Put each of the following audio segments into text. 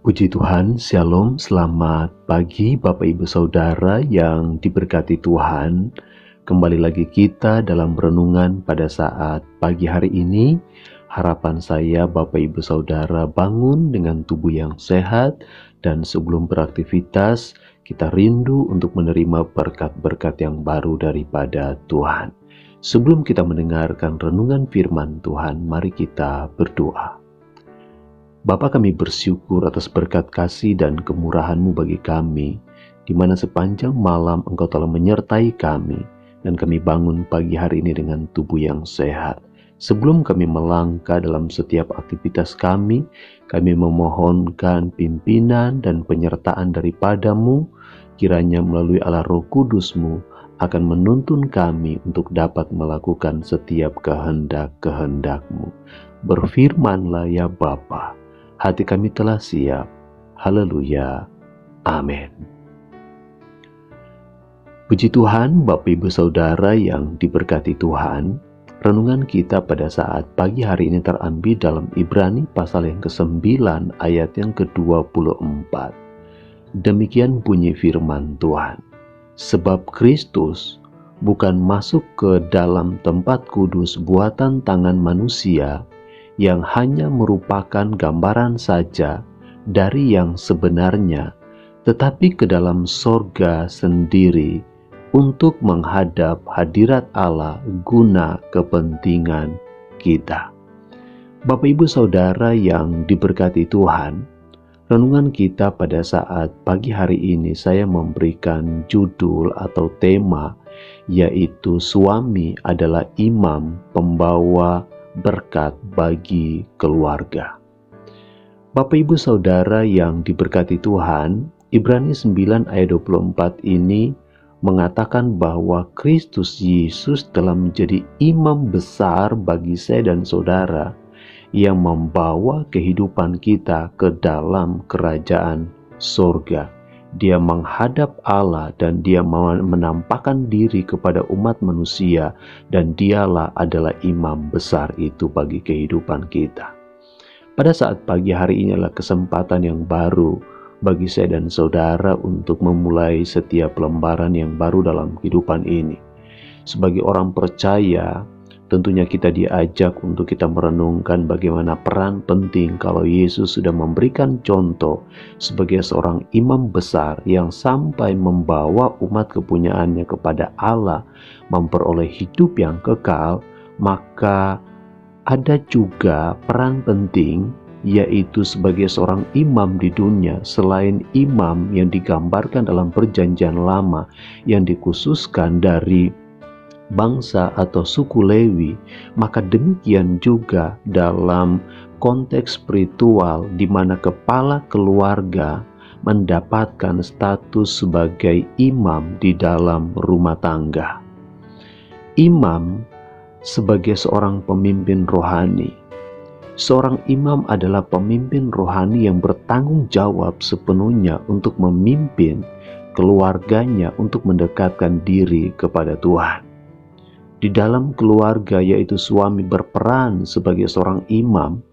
Puji Tuhan, Shalom, selamat pagi Bapak Ibu Saudara yang diberkati Tuhan. Kembali lagi kita dalam renungan pada saat pagi hari ini. Harapan saya Bapak Ibu Saudara bangun dengan tubuh yang sehat, dan sebelum beraktivitas kita rindu untuk menerima berkat-berkat yang baru daripada Tuhan. Sebelum kita mendengarkan renungan firman Tuhan, mari kita berdoa. Bapa, kami bersyukur atas berkat kasih dan kemurahan-Mu bagi kami, di mana sepanjang malam Engkau telah menyertai kami, dan kami bangun pagi hari ini dengan tubuh yang sehat. Sebelum kami melangkah dalam setiap aktivitas kami memohonkan pimpinan dan penyertaan daripada-Mu, kiranya melalui Allah Roh Kudus-Mu akan menuntun kami untuk dapat melakukan setiap kehendak-kehendak-Mu. Berfirman-Lah ya Bapa, hati kami telah siap. Haleluya. Amin. Puji Tuhan, Bapak Ibu Saudara yang diberkati Tuhan. Renungan kita pada saat pagi hari ini terambil dalam Ibrani pasal yang ke-9 ayat yang ke-24. Demikian bunyi firman Tuhan. Sebab Kristus bukan masuk ke dalam tempat kudus buatan tangan manusia, yang hanya merupakan gambaran saja dari yang sebenarnya, tetapi ke dalam sorga sendiri untuk menghadap hadirat Allah guna kepentingan kita. Bapak Ibu Saudara yang diberkati Tuhan, renungan kita pada saat pagi hari ini saya memberikan judul atau tema, yaitu suami adalah imam pembawa berkat bagi keluarga. Bapak Ibu Saudara yang diberkati Tuhan, Ibrani 9 ayat 24 ini mengatakan bahwa Kristus Yesus telah menjadi imam besar bagi saya dan saudara yang membawa kehidupan kita ke dalam kerajaan surga. Dia menghadap Allah dan dia menampakkan diri kepada umat manusia, dan dialah adalah imam besar itu bagi kehidupan kita. Pada saat pagi hari ini adalah kesempatan yang baru bagi saya dan saudara untuk memulai setiap lembaran yang baru dalam kehidupan ini. Sebagai orang percaya, tentunya kita diajak untuk kita merenungkan bagaimana peran penting kalau Yesus sudah memberikan contoh sebagai seorang imam besar yang sampai membawa umat kepunyaannya kepada Allah memperoleh hidup yang kekal, maka ada juga peran penting yaitu sebagai seorang imam di dunia selain imam yang digambarkan dalam perjanjian lama yang dikhususkan dari bangsa atau suku Lewi, maka demikian juga dalam konteks spiritual di mana kepala keluarga mendapatkan status sebagai imam di dalam rumah tangga. Imam sebagai seorang pemimpin rohani. Seorang imam adalah pemimpin rohani yang bertanggung jawab sepenuhnya untuk memimpin keluarganya untuk mendekatkan diri kepada Tuhan. Di dalam keluarga, yaitu suami berperan sebagai seorang imam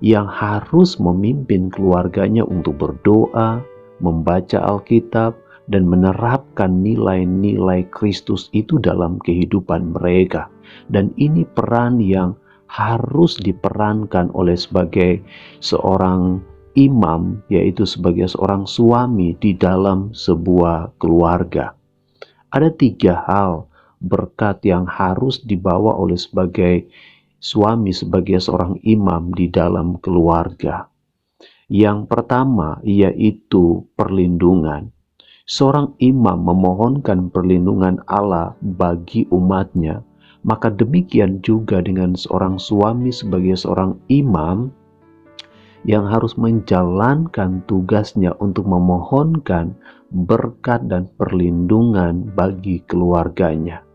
yang harus memimpin keluarganya untuk berdoa, membaca Alkitab, dan menerapkan nilai-nilai Kristus itu dalam kehidupan mereka. Dan ini peran yang harus diperankan oleh sebagai seorang imam, yaitu sebagai seorang suami di dalam sebuah keluarga. Ada 3 hal berkat yang harus dibawa oleh sebagai suami, sebagai seorang imam di dalam keluarga. Yang pertama yaitu perlindungan. Seorang imam memohonkan perlindungan Allah bagi umatnya, maka demikian juga dengan seorang suami sebagai seorang imam yang harus menjalankan tugasnya untuk memohonkan berkat dan perlindungan bagi keluarganya.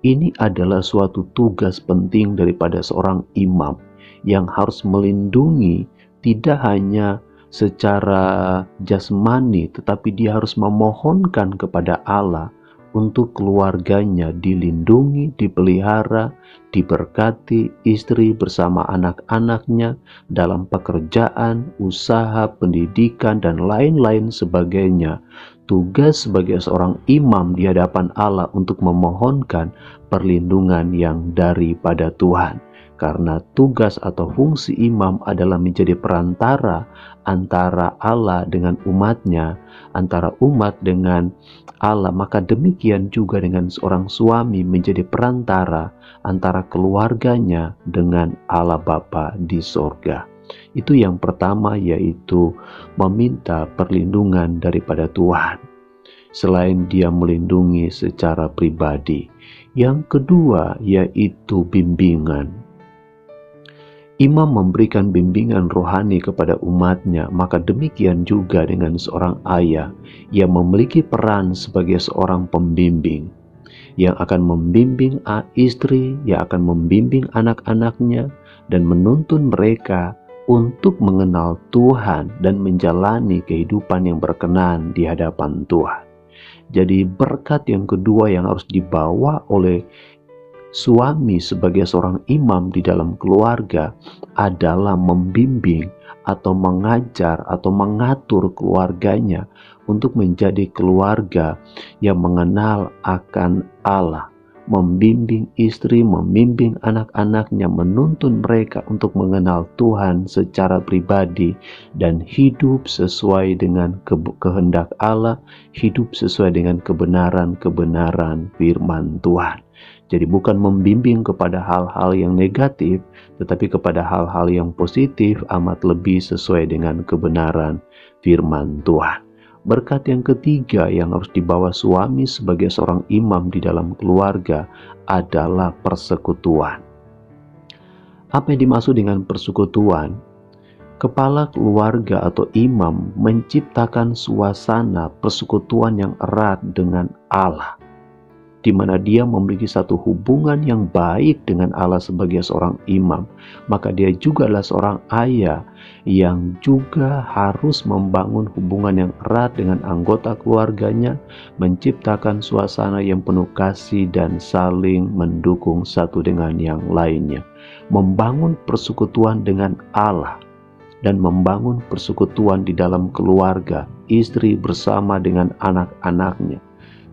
Ini adalah suatu tugas penting daripada seorang imam yang harus melindungi tidak hanya secara jasmani, tetapi dia harus memohonkan kepada Allah untuk keluarganya dilindungi, dipelihara, diberkati, istri bersama anak-anaknya dalam pekerjaan, usaha, pendidikan, dan lain-lain sebagainya. Tugas sebagai seorang imam di hadapan Allah untuk memohonkan perlindungan yang daripada Tuhan. Karena tugas atau fungsi imam adalah menjadi perantara antara Allah dengan umatnya, antara umat dengan Allah, maka demikian juga dengan seorang suami menjadi perantara antara keluarganya dengan Allah Bapa di sorga. Itu yang pertama, yaitu meminta perlindungan daripada Tuhan, selain dia melindungi secara pribadi. Yang kedua, yaitu bimbingan. Imam memberikan bimbingan rohani kepada umatnya, maka demikian juga dengan seorang ayah yang memiliki peran sebagai seorang pembimbing, yang akan membimbing istri, yang akan membimbing anak-anaknya, dan menuntun mereka untuk mengenal Tuhan dan menjalani kehidupan yang berkenan di hadapan Tuhan. Jadi berkat yang kedua yang harus dibawa oleh suami sebagai seorang imam di dalam keluarga adalah membimbing atau mengajar atau mengatur keluarganya untuk menjadi keluarga yang mengenal akan Allah, membimbing istri, membimbing anak-anaknya, menuntun mereka untuk mengenal Tuhan secara pribadi dan hidup sesuai dengan kehendak Allah, hidup sesuai dengan kebenaran-kebenaran firman Tuhan. Jadi bukan membimbing kepada hal-hal yang negatif, tetapi kepada hal-hal yang positif, amat lebih sesuai dengan kebenaran firman Tuhan. Berkat yang ketiga yang harus dibawa suami sebagai seorang imam di dalam keluarga adalah persekutuan. Apa yang dimaksud dengan persekutuan? Kepala keluarga atau imam menciptakan suasana persekutuan yang erat dengan Allah, di mana dia memiliki satu hubungan yang baik dengan Allah sebagai seorang imam. Maka dia juga adalah seorang ayah yang juga harus membangun hubungan yang erat dengan anggota keluarganya, menciptakan suasana yang penuh kasih dan saling mendukung satu dengan yang lainnya, membangun persekutuan dengan Allah dan membangun persekutuan di dalam keluarga, istri bersama dengan anak-anaknya.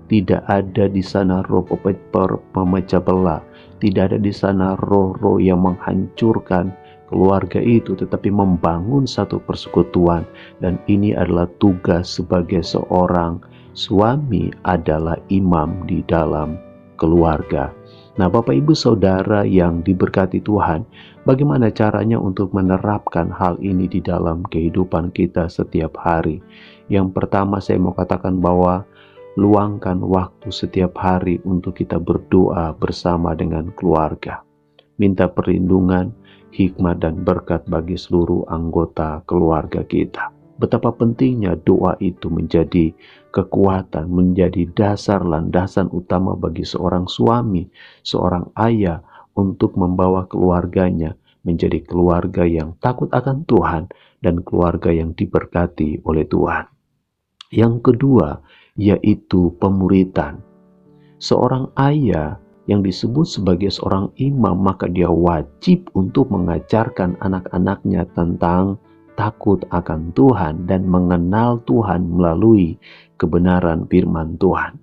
Tidak ada di sana roh pemecah belah, tidak ada di sana roh-roh yang menghancurkan keluarga itu, tetapi membangun satu persekutuan. Dan ini adalah tugas sebagai seorang suami, adalah imam di dalam keluarga. Nah, Bapak Ibu Saudara yang diberkati Tuhan, bagaimana caranya untuk menerapkan hal ini di dalam kehidupan kita setiap hari? Yang pertama, saya mau katakan bahwa luangkan waktu setiap hari untuk kita berdoa bersama dengan keluarga. Minta perlindungan, hikmat, dan berkat bagi seluruh anggota keluarga kita. Betapa pentingnya doa itu menjadi kekuatan, menjadi dasar landasan utama bagi seorang suami, seorang ayah untuk membawa keluarganya menjadi keluarga yang takut akan Tuhan dan keluarga yang diberkati oleh Tuhan. Yang kedua, yaitu pemuritan. Seorang ayah yang disebut sebagai seorang imam, maka dia wajib untuk mengajarkan anak-anaknya tentang takut akan Tuhan dan mengenal Tuhan melalui kebenaran firman Tuhan.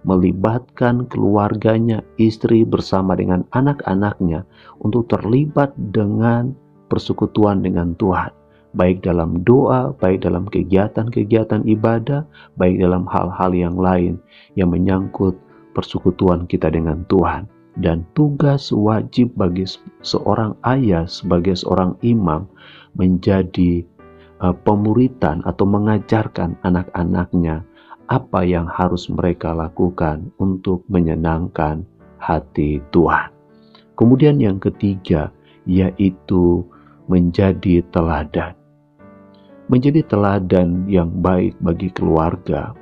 Melibatkan keluarganya, istri bersama dengan anak-anaknya untuk terlibat dengan persekutuan dengan Tuhan, baik dalam doa, baik dalam kegiatan-kegiatan ibadah, baik dalam hal-hal yang lain yang menyangkut persekutuan kita dengan Tuhan. Dan tugas wajib bagi seorang ayah sebagai seorang imam menjadi pemuritan atau mengajarkan anak-anaknya apa yang harus mereka lakukan untuk menyenangkan hati Tuhan. Kemudian yang ketiga, yaitu menjadi teladan. Menjadi teladan yang baik bagi keluarga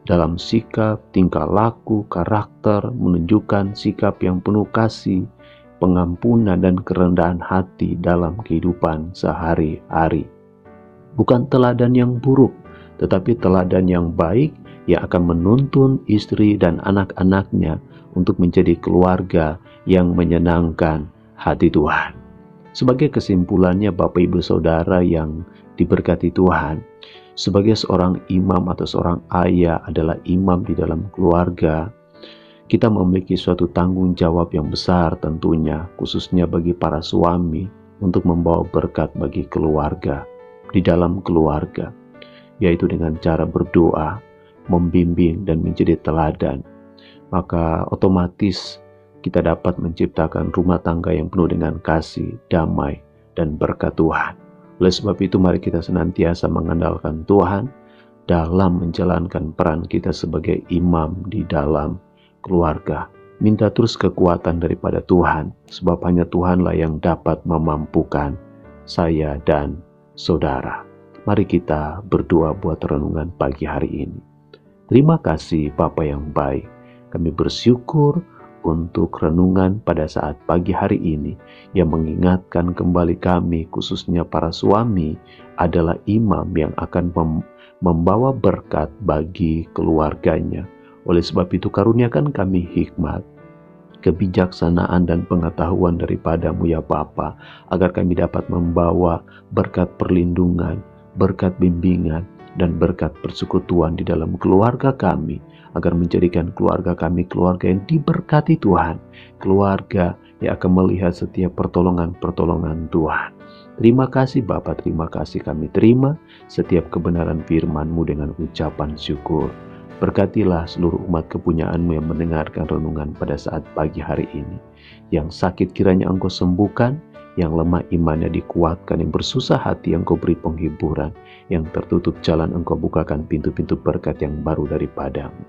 dalam sikap, tingkah laku, karakter, menunjukkan sikap yang penuh kasih, pengampunan, dan kerendahan hati dalam kehidupan sehari-hari. Bukan teladan yang buruk, tetapi teladan yang baik yang akan menuntun istri dan anak-anaknya untuk menjadi keluarga yang menyenangkan hati Tuhan. Sebagai kesimpulannya, Bapak Ibu Saudara yang diberkati Tuhan, sebagai seorang imam atau seorang ayah adalah imam di dalam keluarga, kita memiliki suatu tanggung jawab yang besar tentunya, khususnya bagi para suami, untuk membawa berkat bagi keluarga, di dalam keluarga, yaitu dengan cara berdoa, membimbing, dan menjadi teladan. Maka otomatis kita dapat menciptakan rumah tangga yang penuh dengan kasih, damai, dan berkat Tuhan. Oleh sebab itu, mari kita senantiasa mengandalkan Tuhan dalam menjalankan peran kita sebagai imam di dalam keluarga. Minta terus kekuatan daripada Tuhan, sebab hanya Tuhanlah yang dapat memampukan saya dan saudara. Mari kita berdoa buat renungan pagi hari ini. Terima kasih Bapa yang baik. Kami bersyukur untuk renungan pada saat pagi hari ini yang mengingatkan kembali kami, khususnya para suami, adalah imam yang akan membawa berkat bagi keluarganya. Oleh sebab itu karuniakan kami hikmat, kebijaksanaan dan pengetahuan daripadamu ya Bapa, agar kami dapat membawa berkat perlindungan, berkat bimbingan, dan berkat persekutuan di dalam keluarga kami, agar menjadikan keluarga kami keluarga yang diberkati Tuhan, keluarga yang akan melihat setiap pertolongan-pertolongan Tuhan. Terima kasih Bapa, terima kasih kami terima setiap kebenaran firman-Mu dengan ucapan syukur. Berkatilah seluruh umat kepunyaan-Mu yang mendengarkan renungan pada saat pagi hari ini. Yang sakit kiranya Engkau sembuhkan, yang lemah imannya dikuatkan, yang bersusah hati Engkau beri penghiburan, yang tertutup jalan Engkau bukakan pintu-pintu berkat yang baru daripada-Mu.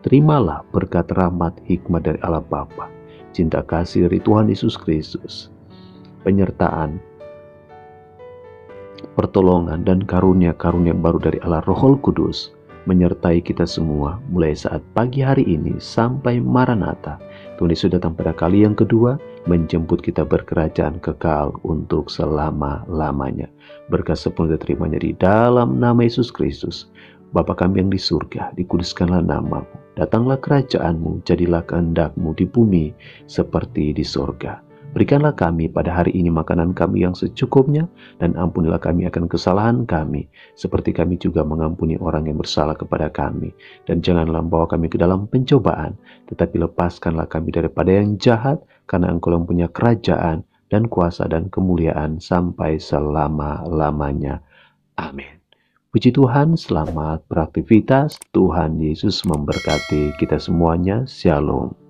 Terimalah berkat rahmat hikmat dari Allah Bapa, cinta kasih dari Tuhan Yesus Kristus, penyertaan, pertolongan dan karunia-karunia baru dari Allah Roh Kudus menyertai kita semua mulai saat pagi hari ini sampai Maranatha. Tuhan Yesus datang pada kali yang kedua menjemput kita berkerajaan kekal untuk selama-lamanya. Berkat sepenuhnya terimanya di dalam nama Yesus Kristus. Bapa kami yang di surga, dikuduskanlah nama-Mu. Datanglah kerajaan-Mu, jadilah kehendak-Mu di bumi seperti di surga. Berikanlah kami pada hari ini makanan kami yang secukupnya, dan ampunilah kami akan kesalahan kami, seperti kami juga mengampuni orang yang bersalah kepada kami. Dan janganlah membawa kami ke dalam pencobaan, tetapi lepaskanlah kami daripada yang jahat, karena Engkau yang punya kerajaan dan kuasa dan kemuliaan sampai selama-lamanya. Amin. Puji Tuhan, selamat beraktivitas. Tuhan Yesus memberkati kita semuanya. Shalom.